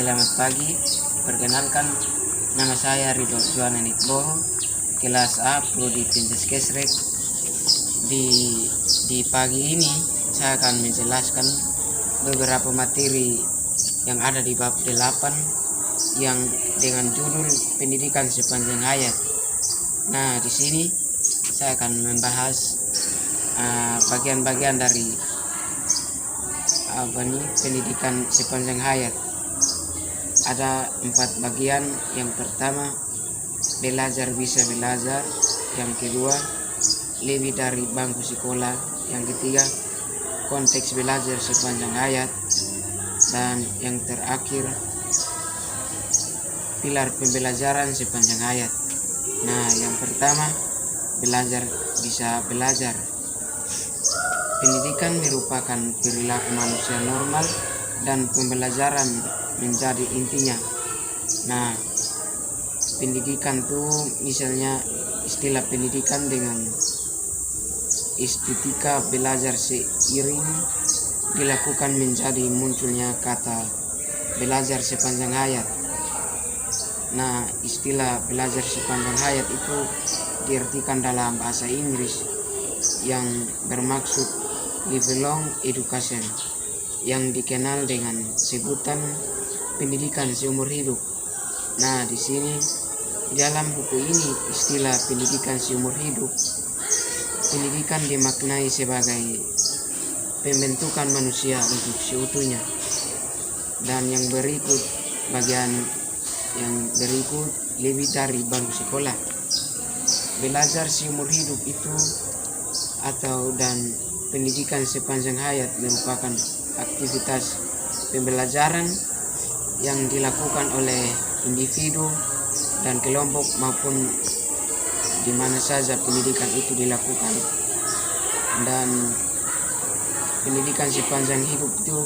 Selamat pagi, perkenalkan nama saya Ridho Juana Nikboho, kelas A Prodi Penjaskesrek. Di pagi ini saya akan menjelaskan beberapa materi yang ada di bab 8 yang dengan judul pendidikan sepanjang hayat. Nah, di sini saya akan membahas bagian-bagian dari pendidikan sepanjang hayat. Ada 4 bagian. Yang pertama, belajar bisa belajar. Yang kedua, lebih dari bangku sekolah. Yang ketiga, konteks belajar sepanjang hayat. Dan yang terakhir, pilar pembelajaran sepanjang hayat. Nah, yang pertama, belajar bisa belajar. Pendidikan merupakan perilaku manusia normal dan pembelajaran menjadi intinya. Nah, pendidikan tuh misalnya istilah pendidikan dengan estetika belajar seiring dilakukan menjadi munculnya kata belajar sepanjang hayat. Nah, istilah belajar sepanjang hayat itu diartikan dalam bahasa Inggris yang bermaksud lifelong education, yang dikenal dengan sebutan pendidikan seumur hidup. Nah, di sini dalam buku ini istilah pendidikan seumur hidup, pendidikan dimaknai sebagai pembentukan manusia untuk seutuhnya. Dan yang berikut, bagian yang berikut, lebih dari bangku sekolah. Belajar seumur hidup itu dan pendidikan sepanjang hayat merupakan aktivitas pembelajaran yang dilakukan oleh individu dan kelompok maupun di mana saja pendidikan itu dilakukan. Dan pendidikan sepanjang hidup itu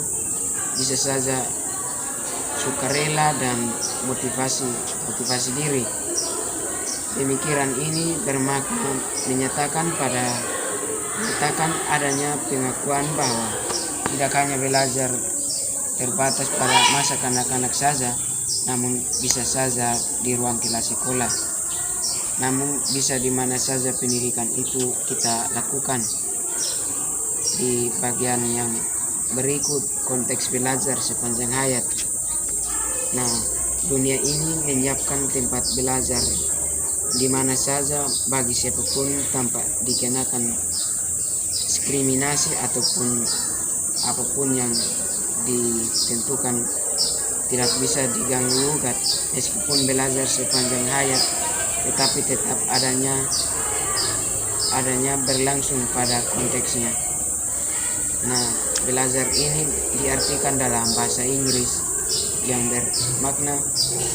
bisa saja sukarela dan motivasi diri. Pemikiran ini bermakna menyatakan adanya pengakuan bahwa tidak hanya belajar terbatas pada masa kanak-kanak saja, namun bisa saja di ruang kelas sekolah, namun bisa di mana saja pendidikan itu kita lakukan. Di bagian yang berikut, konteks belajar sepanjang hayat. Nah, dunia ini menyiapkan tempat belajar di mana saja bagi siapapun tanpa dikenakan diskriminasi ataupun apapun yang ditentukan tidak bisa diganggu gugat. Meskipun belajar sepanjang hayat, tetapi tetap adanya berlangsung pada konteksnya. Nah, belajar ini diartikan dalam bahasa Inggris yang bermakna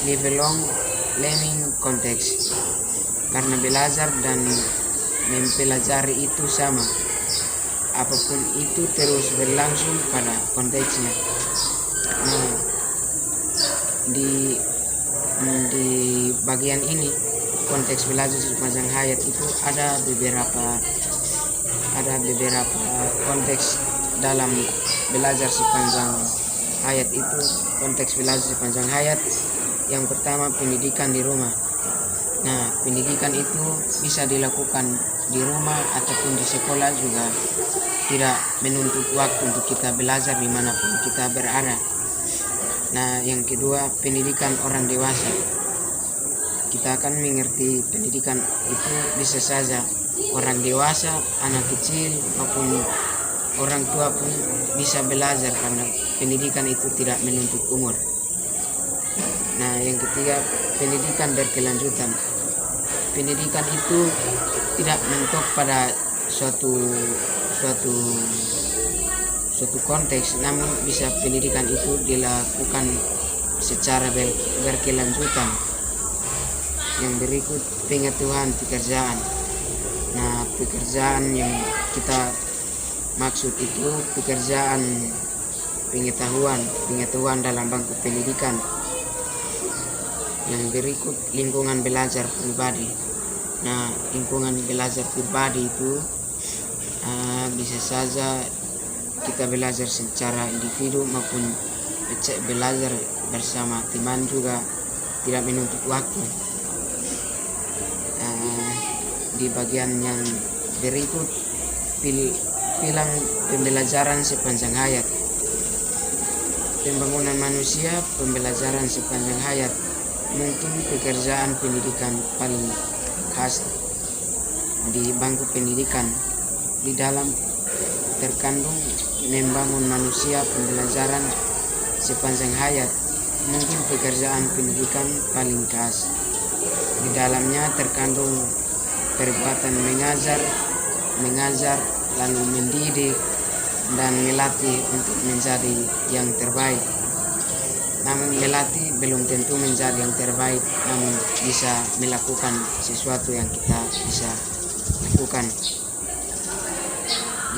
lifelong learning context, karena belajar dan mempelajari itu sama. Apapun itu terus berlangsung pada konteksnya. Nah, di bagian ini, konteks belajar sepanjang hayat itu ada beberapa konteks dalam belajar sepanjang hayat itu. Konteks belajar sepanjang hayat yang pertama, pendidikan di rumah. Nah, pendidikan itu bisa dilakukan di rumah ataupun di sekolah juga, tidak menuntut waktu untuk kita belajar dimanapun kita berada. Nah, yang kedua, pendidikan orang dewasa. Kita akan mengerti pendidikan itu bisa saja orang dewasa, anak kecil, maupun orang tua pun bisa belajar karena pendidikan itu tidak menuntut umur. Nah, yang ketiga, pendidikan berkelanjutan. Pendidikan itu tidak mentok pada suatu konteks, namun bisa pendidikan itu dilakukan secara berkelanjutan. Yang berikut, pengetahuan pekerjaan. Nah, pekerjaan yang kita maksud itu pekerjaan pengetahuan dalam bangku pendidikan. Yang berikut, lingkungan belajar pribadi. Nah, lingkungan belajar pribadi itu bisa saja kita belajar secara individu maupun belajar bersama teman juga tidak menuntut waktu. Di bagian yang berikut bilang pembelajaran sepanjang hayat. Pembangunan manusia, pembelajaran sepanjang hayat, mungkin pekerjaan pendidikan paling khas di bangku pendidikan. Di dalam terkandung membangun manusia, pembelajaran sepanjang hayat, mungkin pekerjaan pendidikan paling khas. Di dalamnya terkandung perbuatan mengajar, lalu mendidik dan melatih untuk menjadi yang terbaik. Namun melatih belum tentu menjadi yang terbaik, namun bisa melakukan sesuatu yang kita bisa lakukan.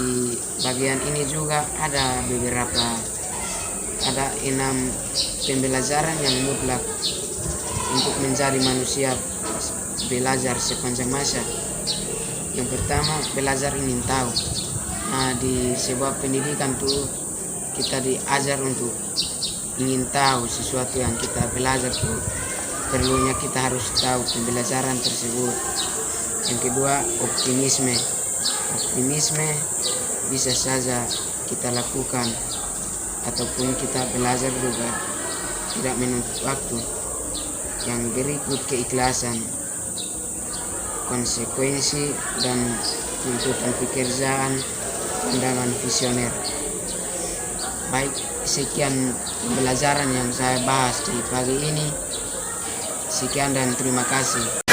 Di bagian ini juga ada 6 pembelajaran yang mutlak untuk menjadi manusia belajar sepanjang masa. Yang pertama, belajar ingin tahu. Di sebuah pendidikan tuh kita diajar untuk ingin tahu sesuatu yang kita belajar tuh, perlunya kita harus tahu pembelajaran tersebut. Yang kedua, optimisme bisa saja kita lakukan ataupun kita belajar juga tidak menuntut waktu. Yang berikut, keikhlasan, konsekuensi dan tuntutan pekerjaan, pandangan visioner. Baik, sekian pembelajaran yang saya bahas di pagi ini. Sekian dan terima kasih.